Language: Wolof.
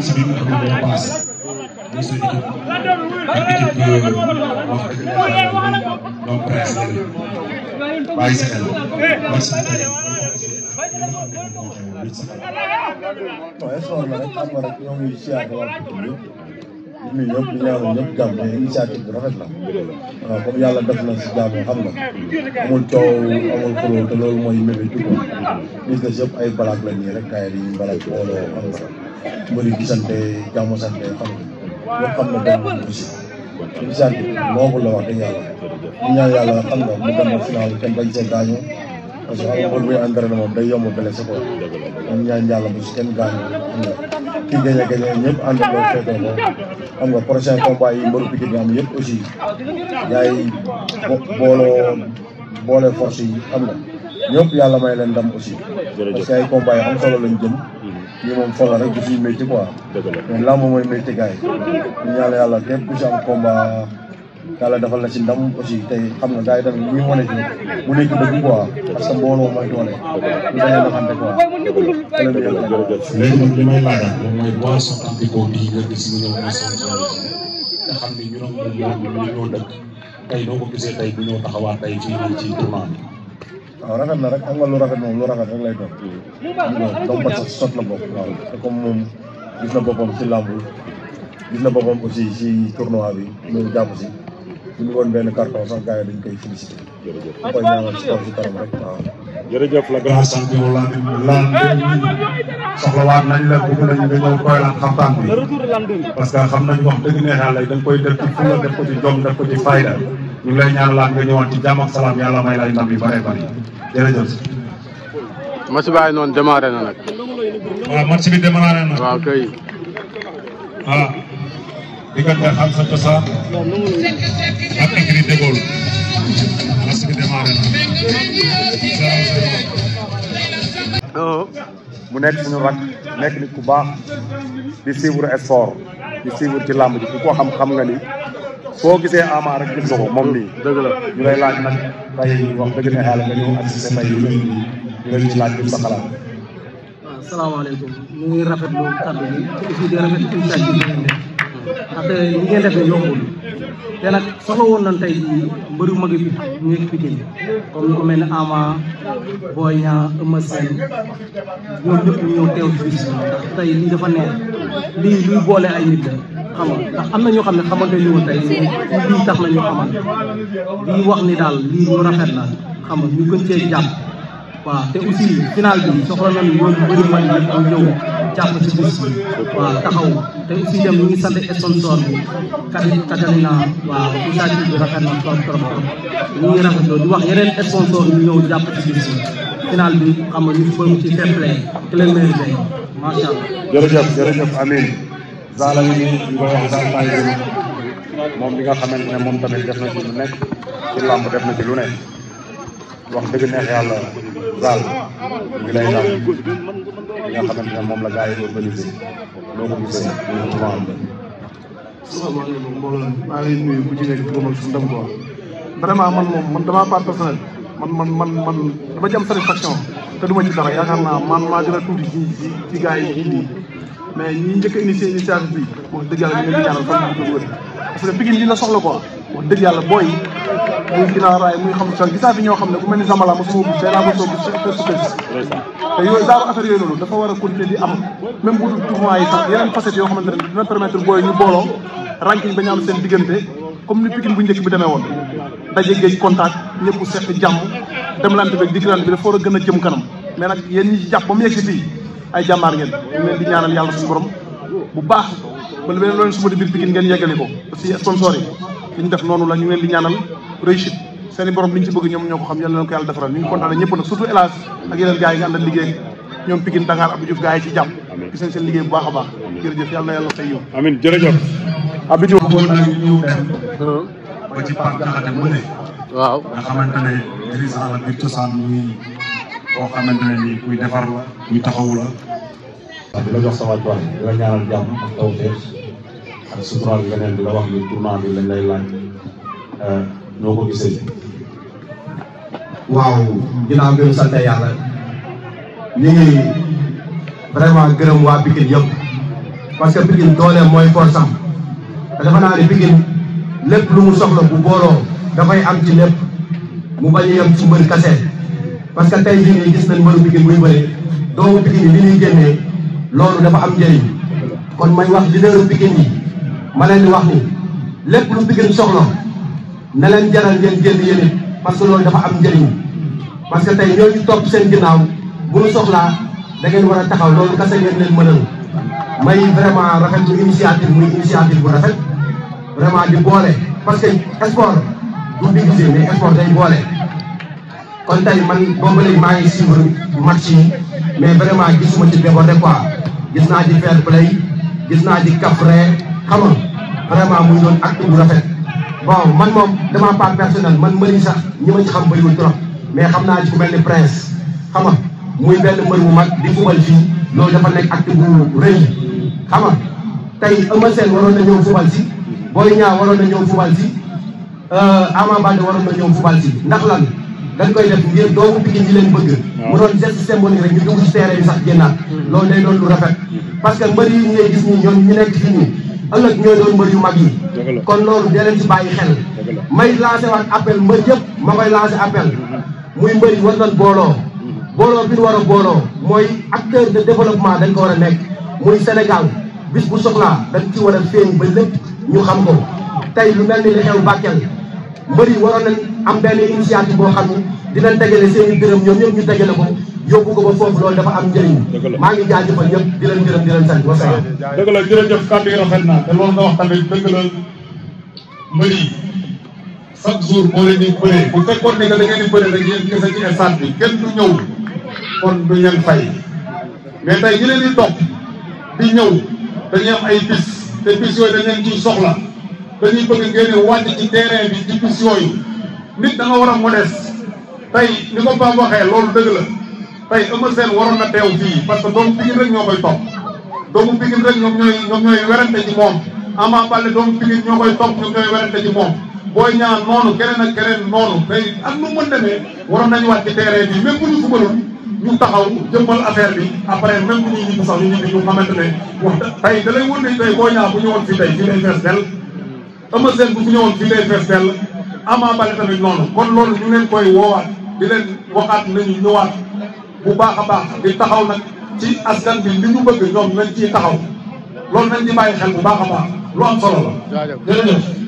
match bi nga xam ne moo paase muy sa équipe ak équipe wax dëgg yàlla ñoom presse la bàyyi sa xel merci waaw espoir la rek xam nga rek ñoo ngi siyaare waa Pikine yëpp ñun ñëpp ñu ñaanal ñëpp jàmm mais initiative bi rafet na waaw comme yàlla def na si jàmm xam nga amul coow amul xuloo te loolu mooy mébét bi quoi business yëpp ay balaak la nii rek kaay yi balaak booloo xam nga mbëri gisante jàmm sante xam nga ñëpp xam na benn aussi initiative noobu la wax dëgg yàlla ñu ñaan yàlla xam nga mu dem final kenn bañ see gaañu parce que xam nga bor buy entraîné moom day yomb blessé quoi ñu ñaan yàlla bu si kenn gaañu xam nga kii gañe ñëpp àndandoo feetoo ko xam nga prochain combat yi mbëru Pikine am yëpp aussi yaay boole force yi xam nga ñëpp yàlla may leen ndam aussi parce que ay combat yi am solo lañ jëm ñi moom solo rek du suñu métier quoi mais lamb mooy métier gars yi ñu ñaan yàlla képp ku si am combat yàlla defal la si ndam aussi tey xam nga gars yi tamit ñu wane ci mu nekk dëgg quoi parce que mbooloo mooy doole ñu bañ a naxante quoi léegi nag li may laajal moom mooy boo soxantikoo bii nga gis mu ñëw mooy seen nga xam ne ñu ñoo dëkk tey doo ko gisee tey bu ñëw taxawaat tey fii nii ci tournoi bi waaw rafet na rek xam nga lu rafet moom lu rafet rek lay doon xam nga donc parce que sot la bopp waaw te comme moom gis na boppam ci làmb gis na boppam aussi ci tournoi bi ñëw jàpp si bu ñu woon benn carton sax gars yi dañ koy félicité bu koy ñaanal ci kaw ci kanam rek waaw jërëjëf la grand champion laan soxlawaat nañ la bëgg nañ nga ñëw koylaan xamtaan bi parce que xam nañ wax dëgg neex yàlla dañ koy def ci fulla def ko ci jom def ko ci fayda ñu ngi lay ñaanalaat nga ñëwaat ci jàmm ak salaam yàlla may lay ndam yu bare bari jërëjëf. match bi ay noonu démarré na nag. waaw match bi démarré na. waaw kay. ah diggante xam sa cosaan ak écrit de Gaulle match bi démarré na. mu nekk suñu rak nekk nit ku baax di suivre sport di suivre ci làmb ji ku ko xam nga ni soo gisee Ama rek gis nga ko moom nii. dëgg la ñu lay laaj nag tey wax dëgg ne yàlla nga ñëw assisté tey ñu leen ci laaj bi sa xalaat. waaw salaamaaleykum ñu ngi rafetlu kàddu gi aussi di rafetlu initiative bi ngeen def ndaxte li ngeen def ne yombul te nag soxla woon nañ tey jii mbëru mag yi ñu ngi Pikine comme ñu ko mel ne Ama Boy Niang Eumeu Sène ñoom ñëpp ñu ñëw teew ci bis ndax tey lii dafa neex lii luy boole ay nit la xam nga ndax am na ñoo xam ne xamante ñu woon tey lii tax na ñu xamante lii wax ni daal lii lu rafet la xam nga ñu gën cee jàpp waaw te aussi final bi soxla nañu yoon yu bëri man ñu ñëw jàpp ci bis bi waaw taxaw te aussi dem ñu ngi sant sponsor bi Catalina waaw initiative bi rafet na trop trop trop ñu ngi rafetloo di wax yeneen sponsor ñu ñëw jàpp ci bis bi final bi xam nga ñu bëri ci fair play ki leen mérité macha allah. jërëjëf amiin Zala yi ñu koy wax Zala Faye moom li nga xamante ne moom tamit def na ci lu nekk ci làmb def na ci lu nekk wax dëgg neex yàlla Zal ñu ngi lay naan li nga xamante ne moom la gars yi organisé loo ko gisee ñu souvent am. salaamaaleykum mbooloo maa ngi leen nuyu ku ci nekk turam ak santam quoi vraiment man damaa part personnel man dama ci am satisfaction te du ma ci dara yaakaar naa man maa gën a tuuti ci gars yi nii mais ñi njëkk a initié initiative bi wax dëgg yàlla ñu ngi leen di ñaanal fan bu ko wër parce que Pikine li la soxla quoi wax dëgg yàlla booy muy ginnaaw raay muy xam sax gis naa fi ñoo xam ne ku mel ni Zambala mosuma gis tey laa ko soog te yooyu daaru affaire yooyu noonu dafa war a continuer di am même bu dul tournoi yi sax yeneen facettes yoo xamante ne dina permettre booy ñu booloo ranking ba ñu am seen diggante comme ni Pikine bu njëkk bi demee woon daje géej contact ñëpp seq jàmm demlante bi diggante bi dafa war a gën a jëm kanam mais nag yéen ñi jàpp ba mu yegg si fii ay jàmbaar ngeen ñu leen di ñaanal yàlla suñu borom bu baax ba lu beneen loolu suba di biir Pikine ngeen yeggali ko aussi sponsor yi li ñu def noonu la ñu leen di ñaanal réussite seen i borom li ñu ci bëgg ñoom ñoo ko xam yàlla na ko yàlla defaral ñu ngi kontaan ñëpp nag surtout Elage ak yeneen gars yi nga àndal liggéey ñoom Pikine Dakar Abdou Diouf gars yi ci jàpp gis nañ seen liggéey bu baax a baax jërëjëf yàlla na yàlla fay yow amiin jërëjëf Abdou Diouf bëggoon nañu ñëw dem ba ci Pape Diakhaté mu ne waaw nga xamante ne dirigeant la biir cosaan muy koo xamante ne nii kuy defar la kuy taxawu la di la jox sa wàccuwaay di la ñaanal jàmm ak tawfeex ak suturaal leneen di la wax ni tournoi bi lañ lay laaj noo ko gisee. waaw ginnaaw bi ñu sant yàlla ñu ngi vraiment gërëm waa Pikine yëpp parce que Pikine dooleem mooy force am te dafa naa ne Pikine lépp lu mu soxla bu booloo dafay am ci lépp mu bañ a yem ci mbër kase parce que tey jii nii gis nañ mbëru Pikine muy bëri doomu Pikine li ñuy génnee loolu dafa am njëriñ kon may wax leaderu Pikine yi ma leen di wax ni lépp lu Pikine soxla na leen jaral ngeen génn yéen it parce que loolu dafa am njëriñ parce que tey ñooñu topp seen ginnaaw bu ñu soxlaa da ngeen war a taxaw loolu kese ngeen leen mënal may vraiment rafetlu initiative muy initiative bu rafet vraiment di boole parce que sport du diviser mais sport day boole. kon tey man boobu léegi maa ngi suivre match yi mais vraiment gisuma ci débordé quoi gis naa ci fair play gis naa ci kafre xam nga vraiment muy doon acte bu rafet. bon man moom dama part personnel man mëri sax ñi ma ci xam bëriwul trop mais xam naa ci ku mel ni Prince xam nga muy benn mbër bu mag di fubal fii loolu dafa nekk acte bu rëy xam nga tey Eumeu Sène waroon na ñëw fubal si Boy Niang waroon na ñëw fubal si Ama Baldé waroon na ñëw fubal si ndax lan dañ koy def ngir doomu Pikine ñi leen bëgg mu doon geste symbolique rek ñu dugg ci terrain bi sax génnaat loolu day doon lu rafet parce que mbër yi ñu ngay gis ñi ñoom ñu nekk fii nii ëllëg ñooy doon mbër yu mag yi kon loolu dee leen ci bàyyi xel may lancé waat appel mbër yëpp ma koy lancé appel muy mbër yi war nañ booloo bi ñu war a booloo mooy acteur de développement dañ ko war a nekk muy Sénégal bis bu soxlaa dañ ci war a feeñ ba lépp ñu xam ko tey lu mel ni li xew Bakel mbër yi waroon nañ am benn initiative boo xam ni dinañ tegale seen i dërëm ñoom ñëpp ñu tegale ko yóbbu ko ba foofu loolu dafa am njëriñ maa ngi jaajëfal ñëpp di leen gërëm di leen sant wasalaam. dëgg la jërëjëf kàddu yi rafet na te loolu nga wax tamit dëgg la mbër yi chaque jour moo leen di bëree bu fekkoon ne que da ngeen di bëree rek yéen kese ci stade bi kenn du ñëw kon du ngeen fay mais tey ñi leen di topp di ñëw dañuy am ay bis te bis yooyu dañ leen ciy soxla dañuy bëgg ngeen wàcc ci terrain bi ci bis yooyu nit da nga war a modeste tey ni ko Pape waxee loolu dëgg la tey Eumeu Sène waroon na teew fii parce que doomu Pikine rek ñoo koy topp doomu Pikine rek ñoom ñooy werante ci moom Ama Baldé doomu Pikine ñoo koy topp ñoom ñooy werante ci moom Boy Niang noonu keneen ak keneen noonu tey ak nu mën demee waroon nañu wàcc ci terrain bi même bu ñu fubalul ñu taxaw jëmbal affaire bi après même bu ñuy ñibbi sax ñu ñibbi ñu xamante ne wax tey da lay wër ne tey Boy Niang bu ñëwoon fii tey fii lay fees dell Eumeu Sène bu fi ñëwoon fii lay fees dell Ama Baldé tamit noonu kon loolu ñu leen koy woowaat di leen waxaat nañu ñëwaat bu baax a baax di taxaw nag ci askan bi li ñu bëgg ñoom nañ ciy taxaw loolu nañ ci bàyyi xel bu baax a baax lu am solo la jërëjëf